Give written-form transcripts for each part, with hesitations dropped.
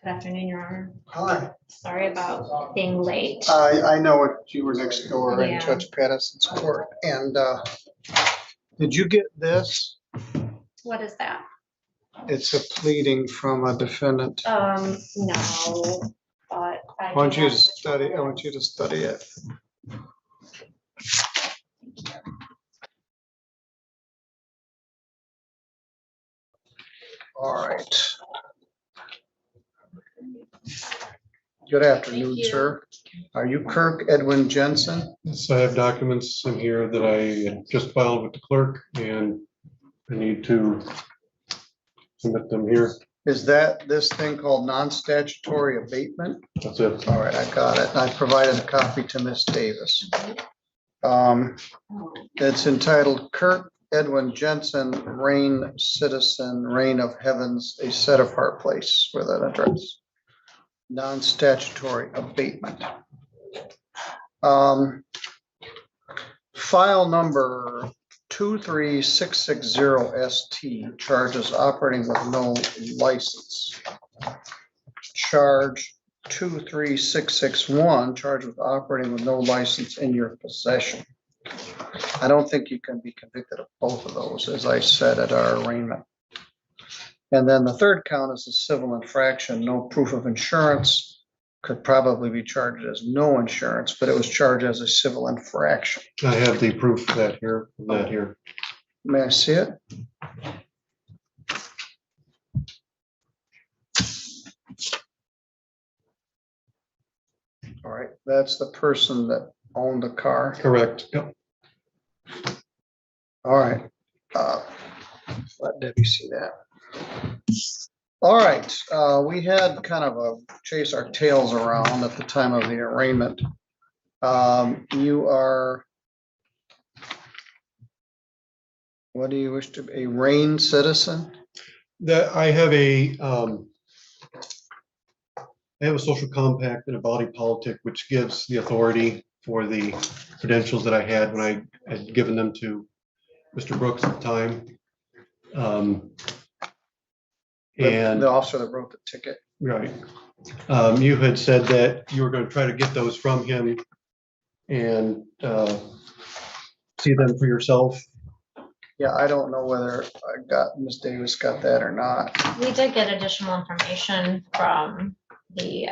Good afternoon, Your Honor. Hi. Sorry about being late. I know it. You were next door in Yeah. Judge Patterson's court. And did you get this? What is that? It's a pleading from a defendant. No, but I want you to study. I want you to study it. All right. Good afternoon, sir. Are you Kirk Edwin Jensen? Yes, I have documents in here that I had just filed with the clerk, and I need to submit them here. Is that this thing called non-statutory abatement? That's it. All right, I got it. I provided a copy to Miss Davis. It's entitled Kirk Edwin Jensen, Reign Citizen, Reign of Heavens, a set apart place with an address. Non-statutory abatement. File number 23660ST, charges operating with no license. Charge 23661, charged with operating with no license in your possession. I don't think you can be convicted of both of those, as I said at our arraignment. And then the third count is a civil infraction, no proof of insurance, could probably be charged as no insurance, but it was charged as a civil infraction. I have the proof of that here, May I see it? All right, that's the person that owned the car. Correct. Yep. All right. Let Debbie see that. All right, we had kind of a chase our tails around at the time of the arraignment. You are, what do you wish to be, a Reign citizen? That I have a social compact and a body politic, which gives the authority for the credentials that I had when I had given them to Mr. Brooks at the time. And The officer that wrote the ticket. right. You had said that you were going to try to get those from him and see them for yourself. Yeah, I don't know whether Miss Davis got that or not. We did get additional information from the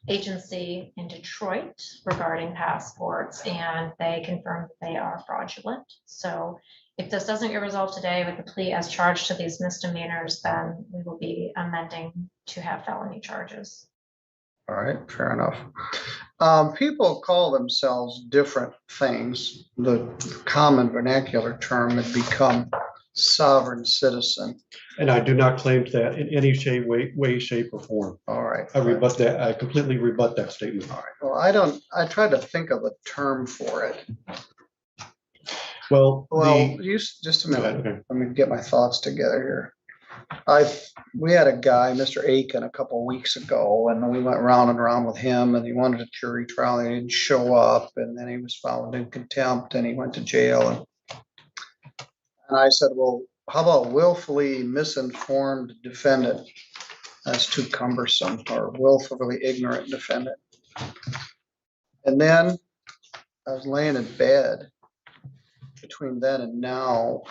agency in Detroit regarding passports, and they confirmed that they are fraudulent. So if this doesn't get resolved today with the plea as charged to these misdemeanors, then we will be amending to have felony charges. All right, fair enough. People call themselves different things. The common vernacular term had become sovereign citizen. And I do not claim that in any way, shape, or form. All right. I rebut that. I completely rebut that statement. All right. Well, I tried to think of a term for it. Well, just a minute. Okay. Let me get my thoughts together here. We had a guy, Mr. Aiken, a couple of weeks ago, and we went round and round with him, and he wanted a jury trial, and he didn't show up, and then he was found in contempt, and he went to jail. And I said, well, how about willfully misinformed defendant? That's too cumbersome, or willfully ignorant defendant. And then I was laying in bed between then and now,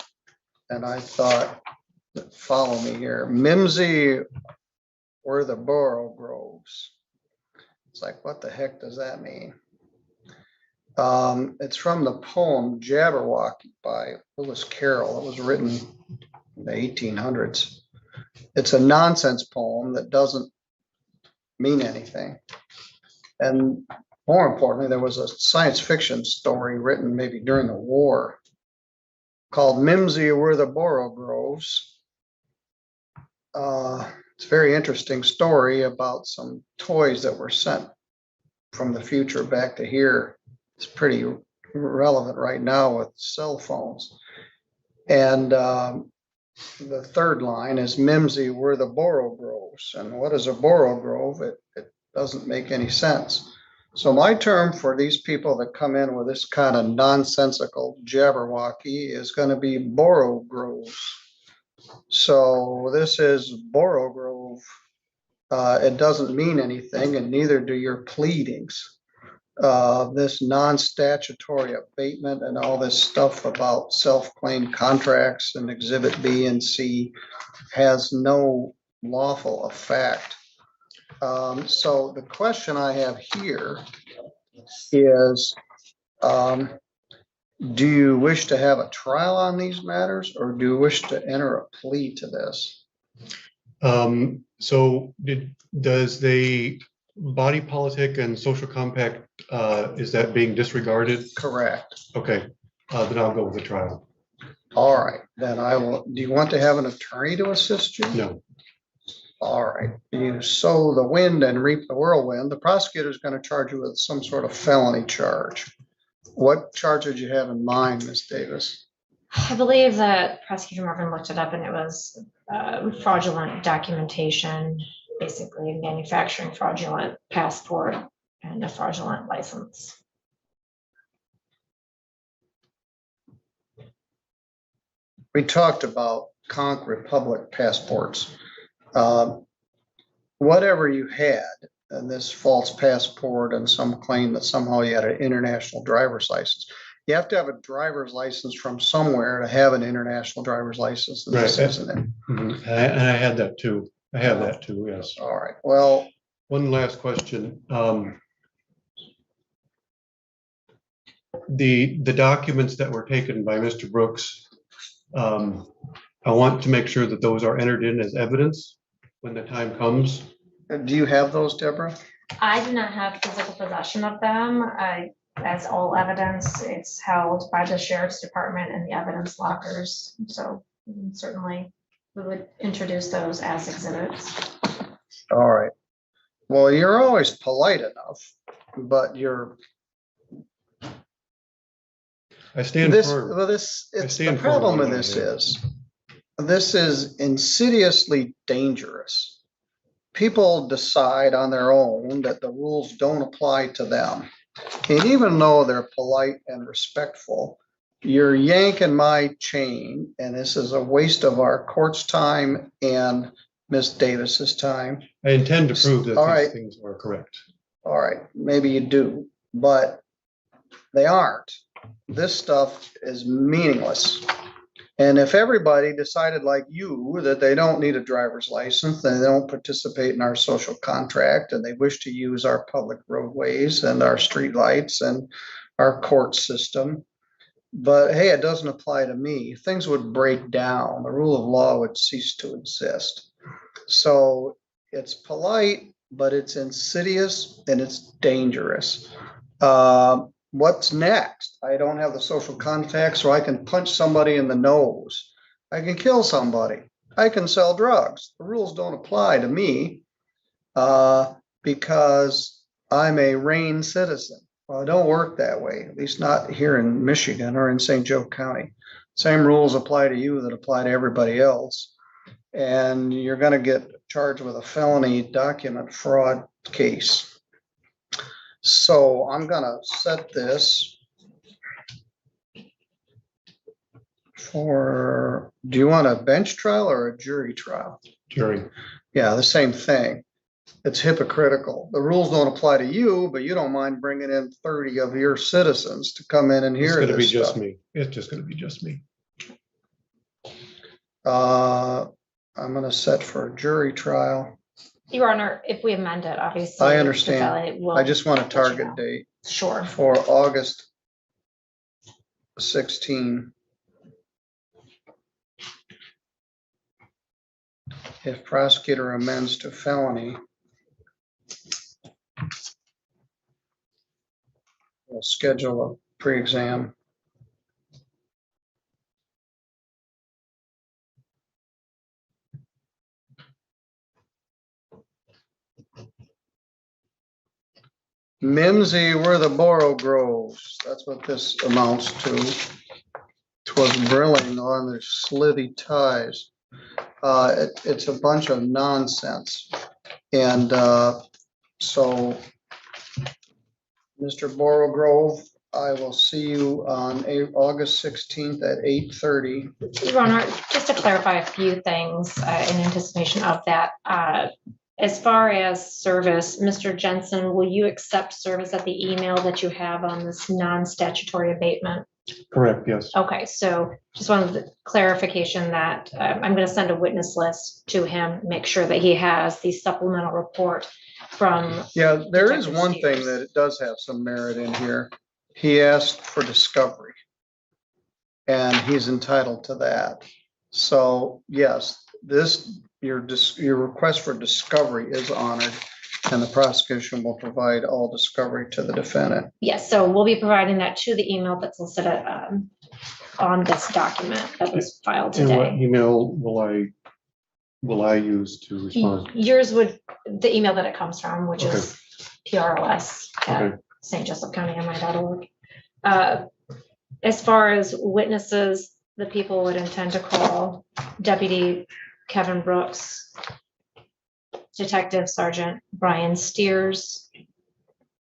and I thought, follow me here, Mimsy were the Borogoves. It's like, what the heck does that mean? It's from the poem Jabberwocky by Lewis Carroll. It was written in the 1800s. It's a nonsense poem that doesn't mean anything. And more importantly, there was a science fiction story written maybe during the war called Mimsy Were the Borogoves. It's a very interesting story about some toys that were sent from the future back to here. It's pretty relevant right now with cell phones. And the third line is Mimsy were the Borogoves. And what is a Borogrove? It doesn't make any sense. So my term for these people that come in with this kind of nonsensical Jabberwocky is going to be Borogoves. So this is Borogrove It doesn't mean anything, and neither do your pleadings. This non-statutory abatement and all this stuff about self-claimed contracts and Exhibit B and C has no lawful effect. So the question I have here is, do you wish to have a trial on these matters, or do you wish to enter a plea to this? So does the body politic and social compact, is that being disregarded? Correct. Okay, then I'll go with the trial. All right, then I will. Do you want to have an attorney to assist you? No. All right, you sow the wind and reap the whirlwind. The prosecutor is going to charge you with some sort of felony charge. What charge did you have in mind, Ms. Davis? I believe that Prosecutor Morgan looked it up and it was fraudulent documentation, basically manufacturing fraudulent passport and a fraudulent license. We talked about Conch Republic passports. Whatever you had, and this false passport and some claim that somehow you had an international driver's license. You have to have a driver's license from somewhere to have an international driver's license. And this Right. isn't it? Mhm. And I had that too. I have that too, yes. All right, well, One last question. The documents that were taken by Mr. Brooks, I want to make sure that those are entered in as evidence when the time comes. do you have those, Deborah? I do not have physical possession of them. As all evidence, it's held by the sheriff's department and the evidence lockers. So certainly we would introduce those as exhibits. All right. Well, you're always polite enough, but you're I stand this, firm. well, this, I it's the stand firm problem on with what I this is insidiously dangerous. People decide on their own that the rules don't apply to them. And even though they're polite and respectful, you're yanking my chain, and this is a waste of our court's time and Miss Davis's time. I intend to prove that All these right. things are correct. All right, maybe you do, but they aren't. This stuff is meaningless. And if everybody decided like you that they don't need a driver's license, they don't participate in our social contract, and they wish to use our public roadways and our streetlights and our court system, but hey, it doesn't apply to me, things would break down. The rule of law would cease to exist. So it's polite, but it's insidious and it's dangerous. What's next? I don't have the social contact, so I can punch somebody in the nose. I can kill somebody. I can sell drugs. The rules don't apply to me because I'm a RAIN citizen. Well, it don't work that way, at least not here in Michigan or in St. Joe County. Same rules apply to you that apply to everybody else. And you're going to get charged with a felony document fraud case. So I'm gonna set this for, do you want a bench trial or a jury trial? Jury. Yeah, the same thing. It's hypocritical. The rules don't apply to you, but you don't mind bringing in 30 of your citizens to come in and It's hear gonna be this just stuff. me. It's just gonna be just me. I'm gonna set for a jury trial. Your Honor, if we amend it, obviously. I the understand. felony will- I just want a let you target know. date Sure. for August 16. If prosecutor amends to felony, we'll schedule a pre-exam. Mimsy, we're the Borogoves. That's what this amounts to. 'Twas brilling on their slithy ties. It's a bunch of nonsense. And so, Mr. Borogrove, I will see you on August 16th at 8:30. Your Honor, just to clarify a few things in anticipation of that, As far as service, Mr. Jensen, will you accept service at the email that you have on this non-statutory abatement? Correct, yes. Okay, so just wanted the clarification that I'm going to send a witness list to him, make sure that he has the supplemental report from, Yeah, there is Detective one thing Steers. that it does have some merit in here. He asked for discovery. And he's entitled to that. So yes, your request for discovery is honored, and the prosecution will provide all discovery to the defendant. yes, so we'll be providing that to the email that's listed on this document that was filed And what today. email will I use to respond? Yours would, the email that it comes from, which Okay. is PROS at Okay. stjosephcountymi.org. As far as witnesses, the people would intend to call Deputy Kevin Brooks, Detective Sergeant Brian Steers,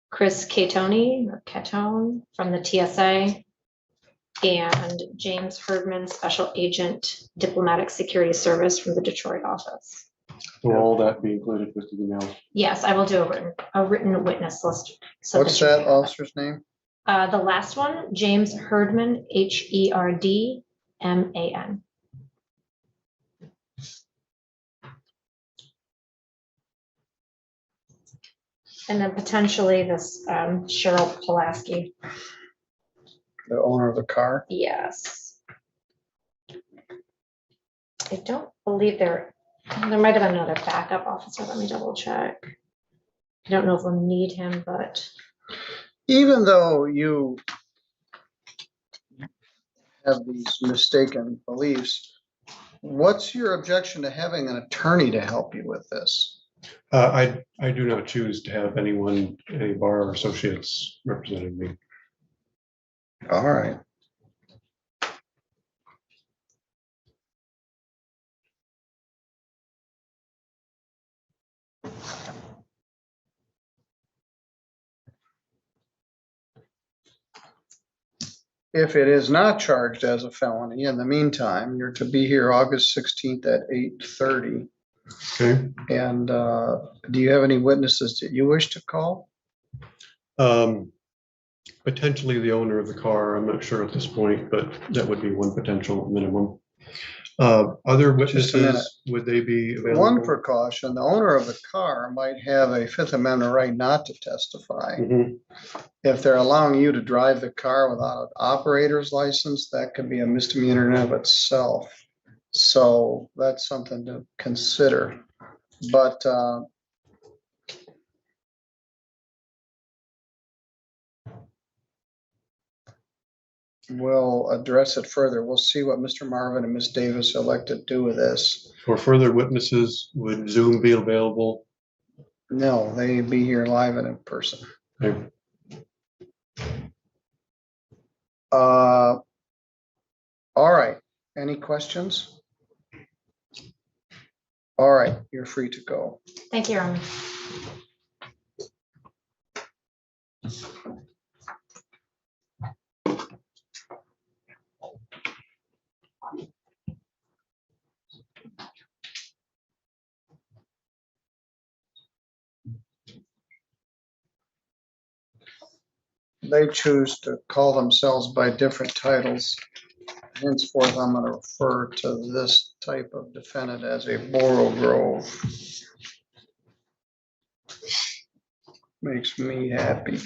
Chris Catone or Catone from the TSA, and James Herdman, Special Agent Diplomatic Security Service from the Detroit office. Will all that be included with the email? Yes, I will do a written witness list. So What's you that have it. officer's name? The last one, James Herdman, Herdman. And then potentially this Cheryl Pulaski. The owner of the car? Yes. I don't believe there might have been another backup officer. Let me double check. I don't know if we'll need him, but Even though you have these mistaken beliefs, what's your objection to having an attorney to help you with this? I do not choose to have anyone, any bar or associates representing me. All right. If it is not charged as a felony, in the meantime, you're to be here August 16th at 8:30. Okay. And do you have any witnesses that you wish to call? Potentially the owner of the car. I'm not sure at this point, but that would be one potential minimum. Other Just a minute. witnesses, would they be available? One precaution, the owner of the car might have a Fifth Amendment right not to testify. Mhm. If they're allowing you to drive the car without an operator's license, that could be a misdemeanor in and of itself. So that's something to consider. But we'll address it further. We'll see what Mr. Marvin and Ms. Davis elect to do with this. For further witnesses, would Zoom be available? No, they be here live and in person. Okay. All right, any questions? All right, you're free to go. thank you, Your Honor. They choose to call themselves by different titles. Henceforth, I'm going to refer to this type of defendant as a Borogove. Makes me happy.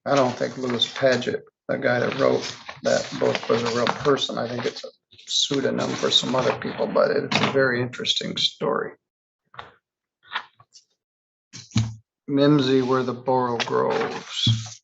I don't think Louis Paget, the guy that wrote that book, was a real person. I think it's a pseudonym for some other people, but it's a very interesting story. Mimsy were the Borogoves.